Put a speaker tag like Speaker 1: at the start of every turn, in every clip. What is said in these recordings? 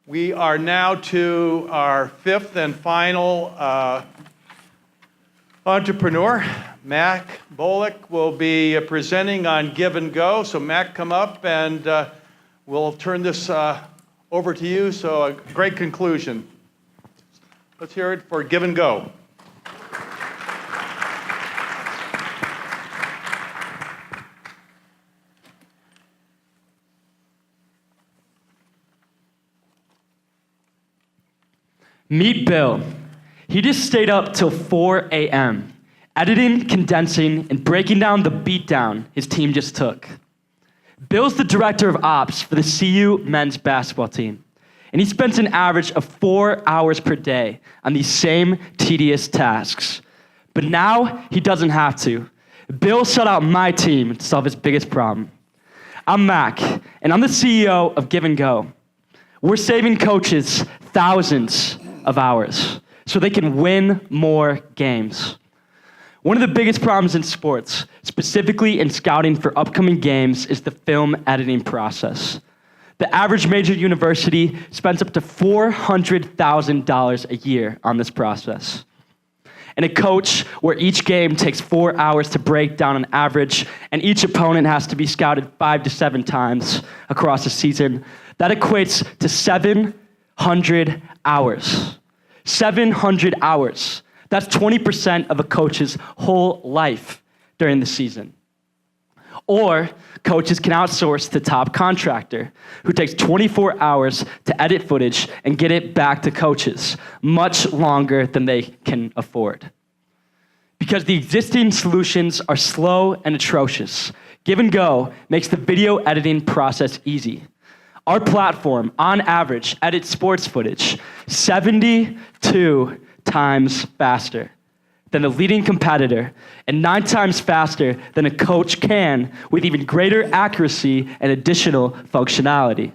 Speaker 1: We are now to our fifth and final entrepreneur. Mac Bolick will be presenting on Give and Go. So Mac, come up and we'll turn this over to you. So a great conclusion. Let's hear it for Give and Go.
Speaker 2: Meet Bill. He just stayed up till 4 a.m., editing, condensing, and breaking down the beatdown his team just took. Bill's the director of ops for the CU men's basketball team, and he spends an average of 4 hours per day on these same tedious tasks. But now he doesn't have to. Bill sought out my team to solve his biggest problem. I'm Mac, and I'm the CEO of Give and Go. We're saving coaches thousands of hours so they can win more games. One of the biggest problems in sports, specifically in scouting for upcoming games, is the film editing process. The average major university spends up to $400,000 a year on this process. And a coach where each game takes 4 hours to break down on average, and each opponent has to be scouted 5 to 7 times across a season, that equates to 700 hours. 700 hours. That's 20% of a coach's whole life during the season. Or coaches can outsource to top contractor who takes 24 hours to edit footage and get it back to coaches, much longer than they can afford. Because the existing solutions are slow and atrocious, Give and Go makes the video editing process easy. Our platform, on average, edits sports footage 72 times faster than a leading competitor and 9 times faster than a coach can, with even greater accuracy and additional functionality.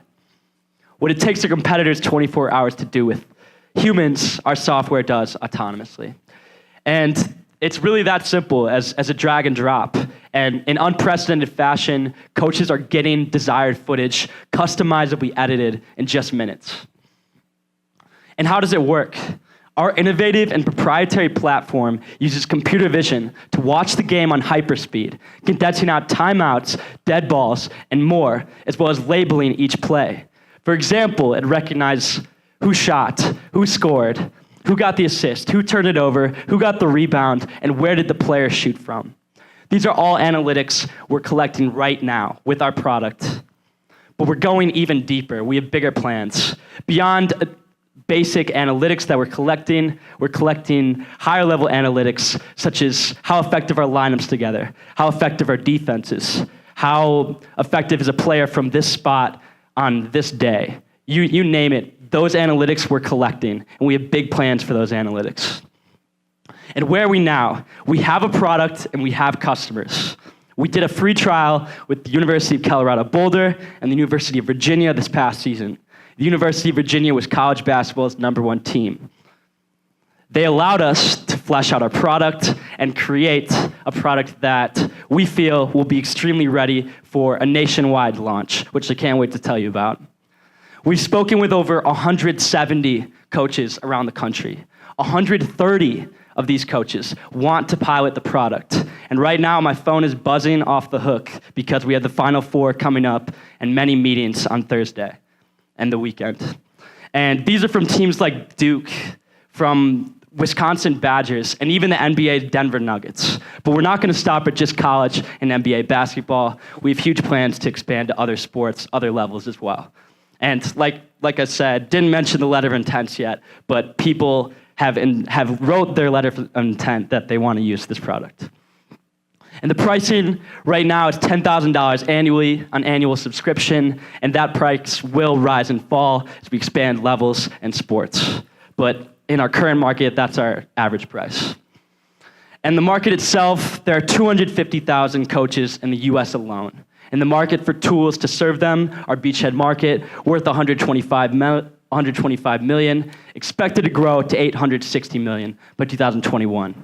Speaker 2: What it takes a competitor's 24 hours to do with humans, our software does autonomously. And it's really that simple as a drag and drop. And in unprecedented fashion, coaches are getting desired footage customizably edited in just minutes. And how does it work? Our innovative and proprietary platform uses computer vision to watch the game on hyperspeed, condensing out timeouts, dead balls, and more, as well as labeling each play. For example, it recognizes who shot, who scored, who got the assist, who turned it over, who got the rebound, and where did the player shoot from. These are all analytics we're collecting right now with our product. But we're going even deeper. We have bigger plans. Beyond basic analytics that we're collecting higher level analytics, such as how effective are lineups together, how effective are defenses, how effective is a player from this spot on this day. You name it. Those analytics we're collecting, and we have big plans for those analytics. And where are we now? We have a product and we have customers. We did a free trial with the University of Colorado Boulder and the University of Virginia this past season. The University of Virginia was college basketball's #1 team. They allowed us to flesh out our product and create a product that we feel will be extremely ready for a nationwide launch, which I can't wait to tell you about. We've spoken with over 170 coaches around the country. 130 of these coaches want to pilot the product. And right now, my phone is buzzing off the hook because we have the Final Four coming up and many meetings on Thursday and the weekend. And these are from teams like Duke, from Wisconsin Badgers, and even the NBA Denver Nuggets. But we're not going to stop at just college and NBA basketball. We have huge plans to expand to other sports, other levels as well. And like I said, didn't mention the letter of intent yet, but people have wrote their letter of intent that they want to use this product. And the pricing right now is $10,000 annually on annual subscription, and that price will rise and fall as we expand levels and sports. But in our current market, that's our average price. And the market itself, there are 250,000 coaches in the US alone. And the market for tools to serve them, our beachhead market, worth $125 million, expected to grow to $860 million by 2021.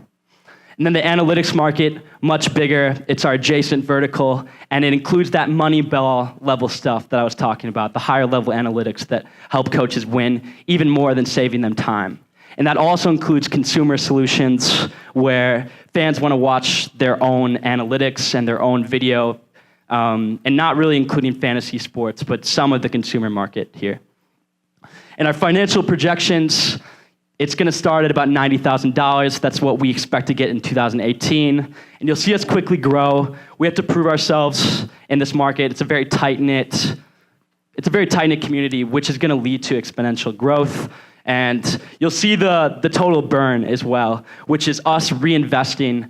Speaker 2: And then the analytics market, much bigger. It's our adjacent vertical, and it includes that Moneyball level stuff that I was talking about, the higher level analytics that help coaches win even more than saving them time. And that also includes consumer solutions where fans want to watch their own analytics and their own video, and not really including fantasy sports, but some of the consumer market here. And our financial projections, it's going to start at about $90,000. That's what we expect to get in 2018. And you'll see us quickly grow. We have to prove ourselves in this market. It's a very tight-knit community, which is going to lead to exponential growth. And you'll see the total burn as well, which is us reinvesting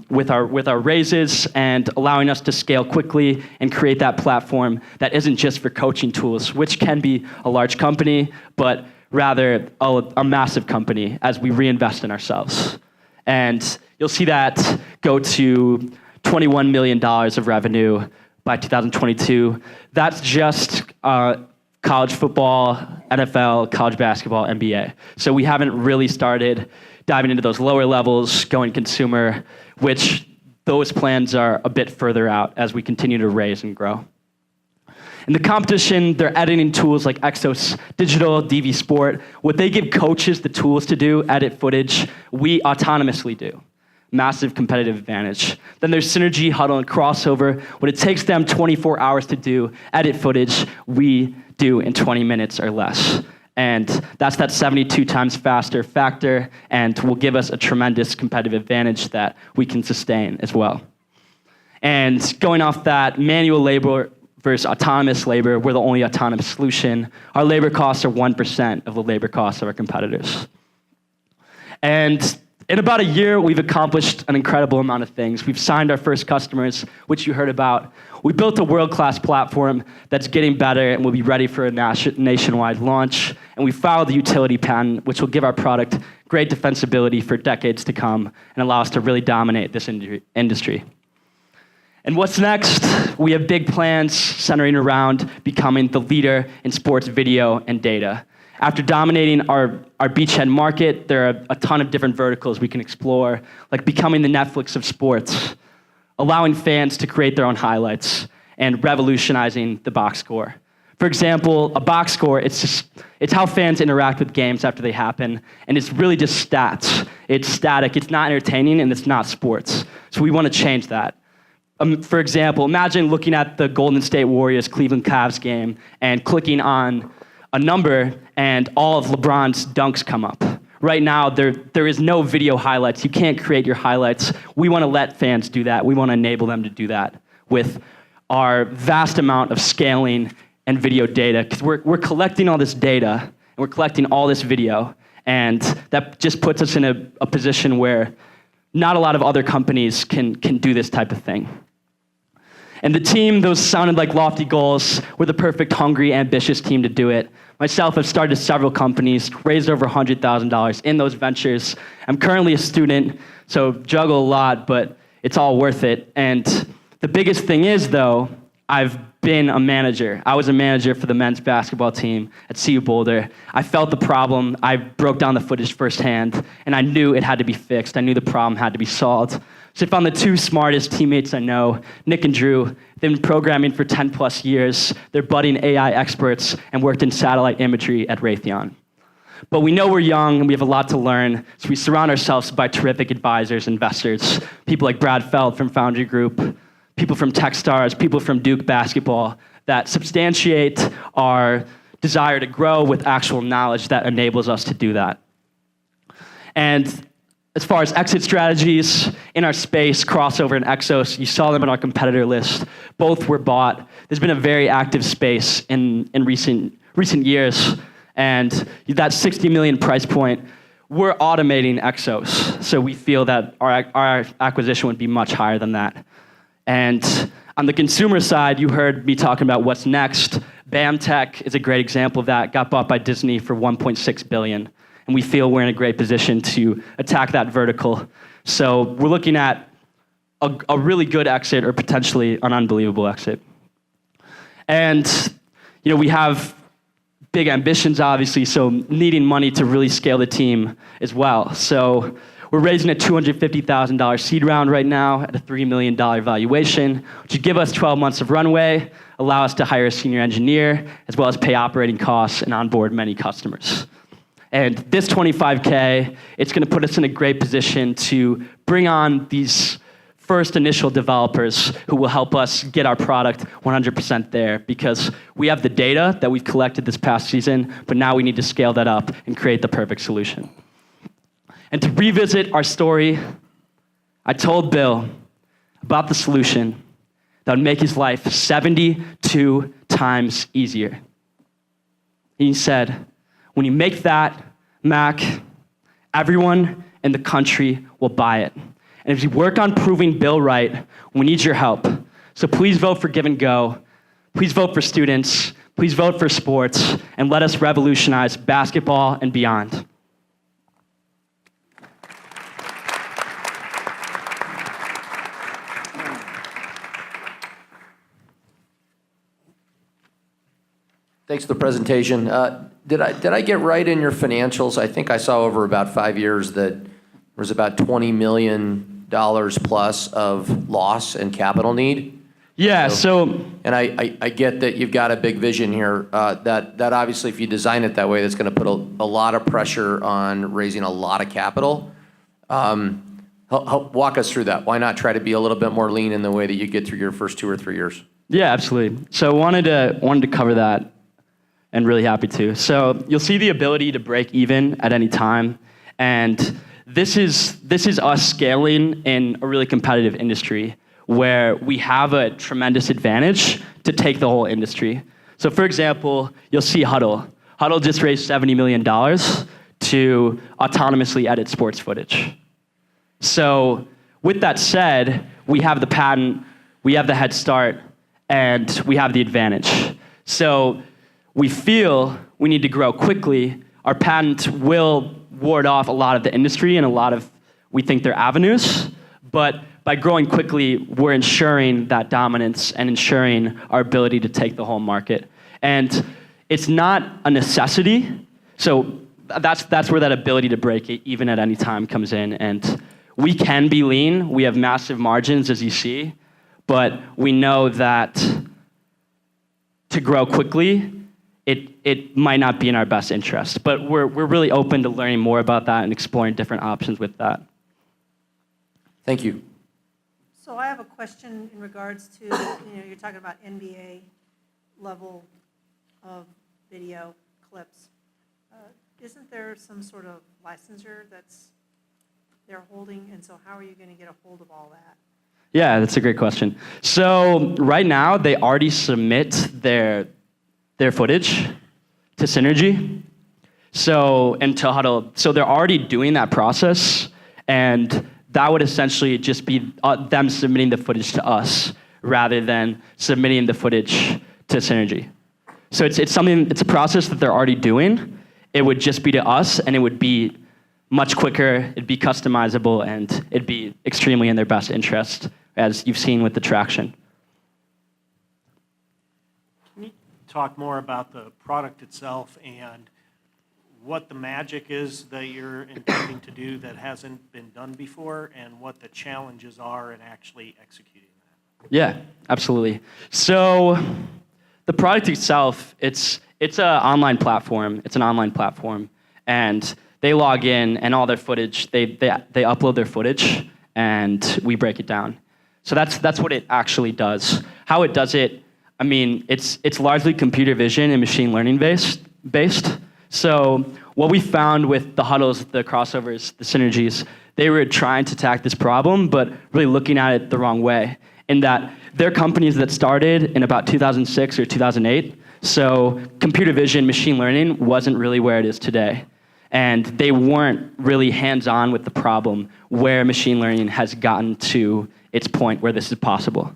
Speaker 2: with our raises and allowing us to scale quickly and create that platform that isn't just for coaching tools, which can be a large company, but rather a massive company as we reinvest in ourselves. And you'll see that go to $21 million of revenue by 2022. That's just college football, NFL, college basketball, NBA. So we haven't really started diving into those lower levels, going consumer, which those plans are a bit further out as we continue to raise and grow. In the competition, they're editing tools like Exos Digital, DV Sport. What they give coaches the tools to do, edit footage, we autonomously do. Massive competitive advantage. Then there's Synergy, Huddle, and Crossover. What it takes them 24 hours to do, edit footage, we do in 20 minutes or less. And that's that 72 times faster factor, and will give us a tremendous competitive advantage that we can sustain as well. And going off that, manual labor versus autonomous labor, we're the only autonomous solution. Our labor costs are 1% of the labor costs of our competitors. And in about a year, we've accomplished an incredible amount of things. We've signed our first customers, which you heard about. We built a world-class platform that's getting better and will be ready for a nationwide launch. And we filed the utility patent, which will give our product great defensibility for decades to come and allow us to really dominate this industry. And what's next? We have big plans centering around becoming the leader in sports video and data. After dominating our beachhead market, there are a ton of different verticals we can explore, like becoming the Netflix of sports, allowing fans to create their own highlights, and revolutionizing the box score. For example, a box score, it's how fans interact with games after they happen, and it's really just stats. It's static, it's not entertaining, and it's not sports. So we want to change that. For example, imagine looking at the Golden State Warriors Cleveland Cavs game and clicking on a number and all of LeBron's dunks come up. Right now, there is no video highlights. You can't create your highlights. We want to let fans do that. We want to enable them to do that with our vast amount of scaling and video data, because we're collecting all this data and we're collecting all this video, and that just puts us in a position where not a lot of other companies can do this type of thing. And the team, those sounded like lofty goals. We're the perfect, hungry, ambitious team to do it. Myself, I've started several companies, raised over $100,000 in those ventures. I'm currently a student, so juggle a lot, but it's all worth it. And the biggest thing is, though, I've been a manager. I was a manager for the men's basketball team at CU Boulder. I felt the problem. I broke down the footage firsthand, and I knew it had to be fixed. I knew the problem had to be solved. So I found the two smartest teammates I know, Nick and Drew. They've been programming for 10 plus years. They're budding AI experts and worked in satellite imagery at Raytheon. But we know we're young and we have a lot to learn, so we surround ourselves by terrific advisors, investors, people like Brad Feld from Foundry Group, people from Techstars, people from Duke basketball that substantiate our desire to grow with actual knowledge that enables us to do that. And as far as exit strategies, in our space, Crossover and Exos, you saw them on our competitor list. Both were bought. There's been a very active space in recent years, and that 60 million price point, we're automating Exos, so we feel that our acquisition would be much higher than that. And on the consumer side, you heard me talking about what's next. BAMTech is a great example of that. Got bought by Disney for $1.6 billion. And we feel we're in a great position to attack that vertical. So we're looking at a really good exit or potentially an unbelievable exit. And we have big ambitions, obviously, so needing money to really scale the team as well. So We're raising a $250,000 seed round right now at a $3 million valuation, which would give us 12 months of runway, allow us to hire a senior engineer, as well as pay operating costs and onboard many customers. And this 25K, it's going to put us in a great position to bring on these first initial developers who will help us get our product 100% there, because we have the data that we've collected this past season, but now we need to scale that up and create the perfect solution. And to revisit our story, I told Bill about the solution that would make his life 72 times easier. And he said, when you make that, Mac, everyone in the country will buy it. And if you work on proving Bill right, we need your help. So please vote for Give and Go. Please vote for students. Please vote for sports. And let us revolutionize basketball and beyond.
Speaker 3: Thanks for the presentation. Did I get right in your financials? I think I saw over about 5 years that there was about $20 million plus of loss and capital need.
Speaker 2: Yeah,
Speaker 3: And I get that you've got a big vision here. That obviously, if you design it that way, that's going to put a lot of pressure on raising a lot of capital. Help walk us through that. Why not try to be a little bit more lean in the way that you get through your first 2 or 3 years?
Speaker 2: Yeah, absolutely. So wanted to cover that, and really happy to. So you'll see the ability to break even at any time, and this is us scaling in a really competitive industry where we have a tremendous advantage to take the whole industry. So for example, you'll see Huddle. Huddle just raised $70 million to autonomously edit sports footage. So with that said, we have the patent, we have the head start, and we have the advantage. So we feel we need to grow quickly. Our patent will ward off a lot of the industry and a lot of, we think, their avenues. But by growing quickly, we're ensuring that dominance and ensuring our ability to take the whole market. And it's not a necessity. So that's where that ability to break it even at any time comes in. And we can be lean. We have massive margins, as you see. But we know that to grow quickly, it might not be in our best interest. But we're really open to learning more about that and exploring different options with that.
Speaker 3: Thank you.
Speaker 4: So I have a question in regards to, you're talking about NBA level of video clips. Isn't there some sort of licensure that's they're holding? And so how are you going to get a hold of all that?
Speaker 2: Yeah, that's a great question. So right now, they already submit their footage to Synergy, and to Huddle. So they're already doing that process, and that would essentially just be them submitting the footage to us rather than submitting the footage to Synergy. So it's a process that they're already doing. It would just be to us, and it would be much quicker, it'd be customizable, and it'd be extremely in their best interest, as you've seen with the traction.
Speaker 5: Can you talk more about the product itself and what the magic is that you're intending to do that hasn't been done before, and what the challenges are in actually executing that?
Speaker 2: Yeah, absolutely. So the product itself, it's an online platform. It's an online platform, and they log in, and all their footage, they upload their footage, and we break it down. So that's what it actually does. How it does it, I mean, it's largely computer vision and machine learning based. So what we found with the Huddles, the crossovers, the Synergies, they were trying to attack this problem, but really looking at it the wrong way, in that they're companies that started in about 2006 or 2008. So computer vision, machine learning wasn't really where it is today. And they weren't really hands-on with the problem where machine learning has gotten to its point where this is possible.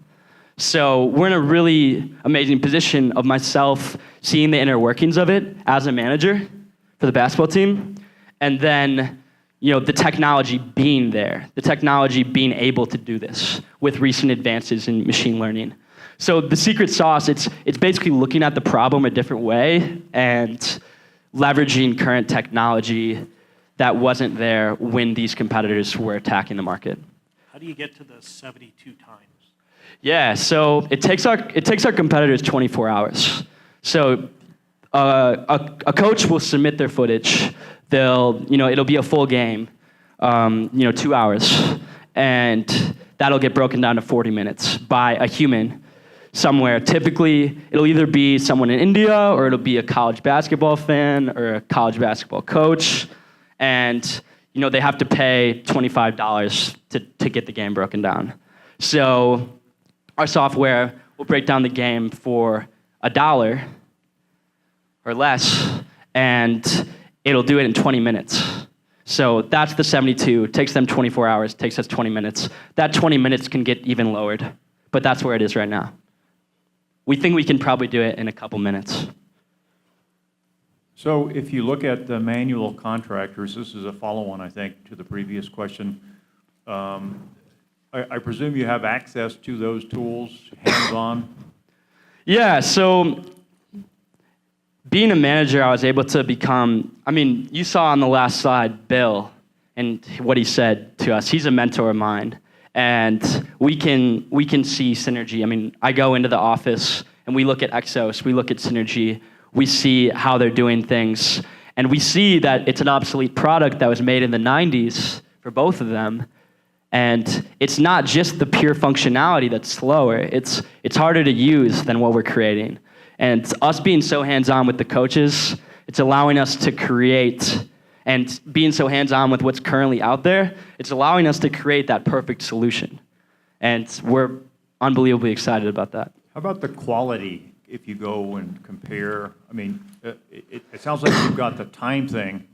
Speaker 2: So we're in a really amazing position of myself seeing the inner workings of it as a manager for the basketball team, and then the technology being there, the technology being able to do this with recent advances in machine learning. So the secret sauce, it's basically looking at the problem a different way and leveraging current technology that wasn't there when these competitors were attacking the market.
Speaker 5: How do you get to the 72 times?
Speaker 2: Yeah, so it takes our competitors 24 hours. So a coach will submit their footage. It'll be a full game, 2 hours, and that'll get broken down to 40 minutes by a human somewhere. Typically, it'll either be someone in India, or it'll be a college basketball fan or a college basketball coach, and they have to pay $25 to get the game broken down. So our software will break down the game for $1 or less, and it'll do it in 20 minutes. So that's the 72. It takes them 24 hours, takes us 20 minutes. That 20 minutes can get even lowered, but that's where it is right now. We think we can probably do it in a couple minutes.
Speaker 6: So if you look at the manual contractors, this is a follow-on, I think, to the previous question. I presume you have access to those tools, hands-on?
Speaker 2: Yeah, so being a manager, I was able to become, you saw on the last slide Bill and what he said to us. He's a mentor of mine, and we can see synergy. I go into the office and we look at Exos, we look at Synergy, we see how they're doing things, and we see that it's an obsolete product that was made in the 90s for both of them. And it's not just the pure functionality that's slower, it's harder to use than what we're creating. And us being so hands-on with the coaches, it's allowing us to create, and being so hands-on with what's currently out there, it's allowing us to create that perfect solution. And we're unbelievably excited about that.
Speaker 6: How about the quality, if you go and compare? It sounds like you've got the time thing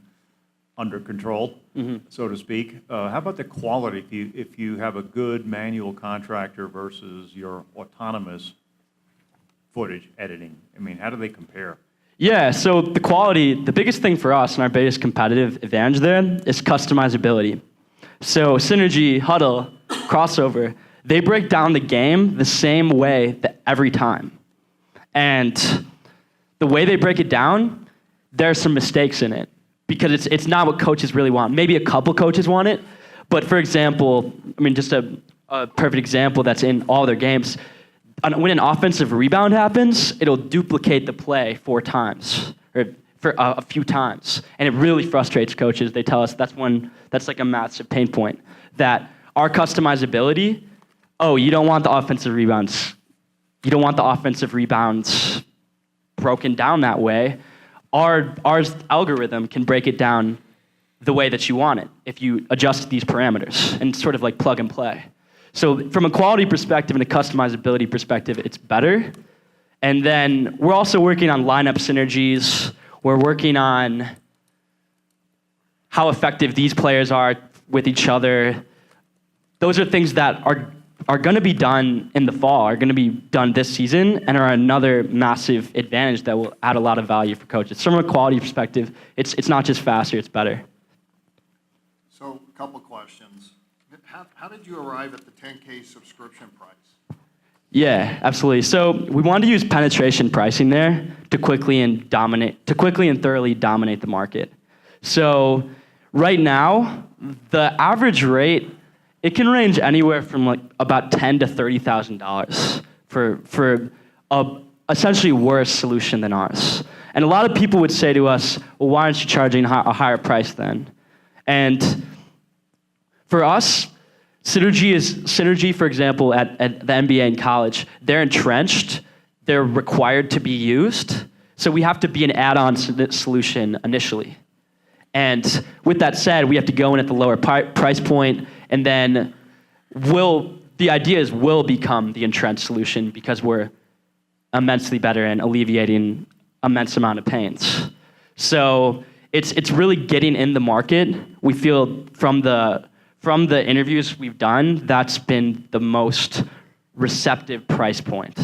Speaker 6: under control, so to speak. How about the quality if you have a good manual contractor versus your autonomous footage editing? How do they compare?
Speaker 2: Yeah, so the quality, the biggest thing for us and our biggest competitive advantage there is customizability. So Synergy, Huddle, Crossover, they break down the game the same way every time. And the way they break it down, there are some mistakes in it, because it's not what coaches really want. Maybe a couple coaches want it, but for example, just a perfect example that's in all their games, when an offensive rebound happens, it'll duplicate the play 4 times, or for a few times, and it really frustrates coaches. They tell us that's like a massive pain point, that our customizability, you don't want the offensive rebounds. You don't want the offensive rebounds broken down that way. Our algorithm can break it down the way that you want it if you adjust these parameters, and sort of like plug and play. So from a quality perspective and a customizability perspective, it's better. And then we're also working on lineup synergies. We're working on how effective these players are with each other. Those are things that are going to be done in the fall, are going to be done this season, and are another massive advantage that will add a lot of value for coaches. So from a quality perspective, it's not just faster, it's better.
Speaker 7: So a couple questions. How did you arrive at the 10K subscription price?
Speaker 2: Yeah, absolutely. So we wanted to use penetration pricing there to quickly and thoroughly dominate the market. So right now, the average rate, it can range anywhere from like about $10,000 to $30,000 for a essentially worse solution than ours. And a lot of people would say to us, well, why aren't you charging a higher price then? And for us, Synergy, for example, at the NBA in college, they're entrenched, they're required to be used, so we have to be an add-on solution initially. And with that said, we have to go in at the lower price point, and then the idea is we'll become the entrenched solution because we're immensely better in alleviating immense amount of pains. So it's really getting in the market. We feel from the interviews we've done, that's been the most receptive price point.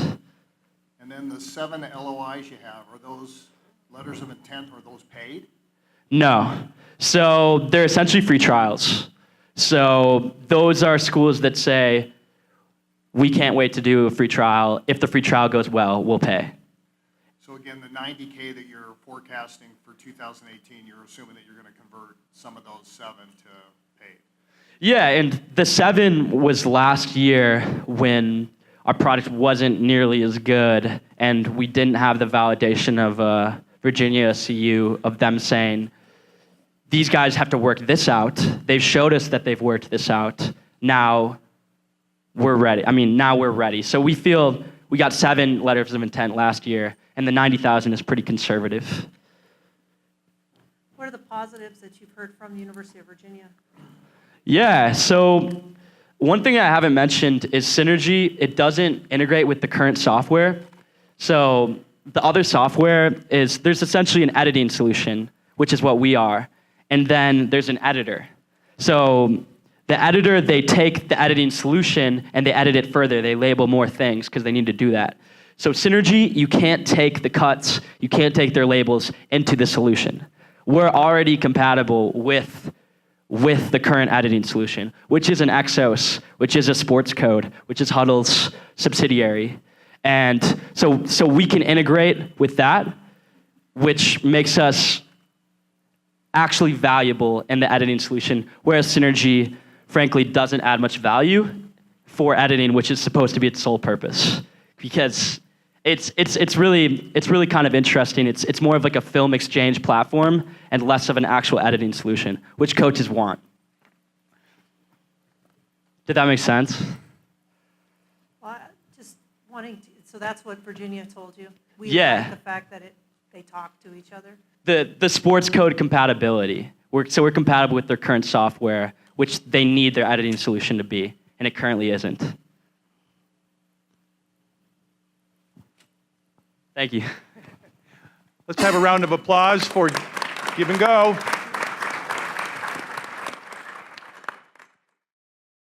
Speaker 7: And then the 7 LOIs you have, are those letters of intent, are those paid?
Speaker 2: No. So they're essentially free trials. So those are schools that say, we can't wait to do a free trial. If the free trial goes well, we'll pay.
Speaker 7: So again, the 90K that you're forecasting for 2018, you're assuming that you're going to convert some of those 7 to paid.
Speaker 2: Yeah, and the 7 was last year when our product wasn't nearly as good, and we didn't have the validation of Virginia CU of them saying, these guys have to work this out. They've showed us that they've worked this out. Now we're ready. Now we're ready. So we feel we got 7 letters of intent last year, and the 90,000 is pretty conservative.
Speaker 4: What are the positives that you've heard from the University of Virginia?
Speaker 2: Yeah, so one thing I haven't mentioned is Synergy. It doesn't integrate with the current software. So the other software there's essentially an editing solution, which is what we are. And then there's an editor. So the editor, they take the editing solution and they edit it further. They label more things because they need to do that. So Synergy, you can't take the cuts, you can't take their labels into the solution. We're already compatible with the current editing solution, which is an Exos, which is a sports code, which is Huddle's subsidiary. And so we can integrate with that, which makes us actually valuable in the editing solution, whereas Synergy, frankly, doesn't add much value for editing, which is supposed to be its sole purpose. Because it's really kind of interesting. It's more of like a film exchange platform and less of an actual editing solution, which coaches want. Did that make sense?
Speaker 4: Well, just wanting to, so that's what Virginia told you? We
Speaker 2: Yeah.
Speaker 4: like the fact that they talk to each other?
Speaker 2: The sports code compatibility. So we're compatible with their current software, which they need their editing solution to be, and it currently isn't. Thank you.
Speaker 1: Let's have a round of applause for Give and Go.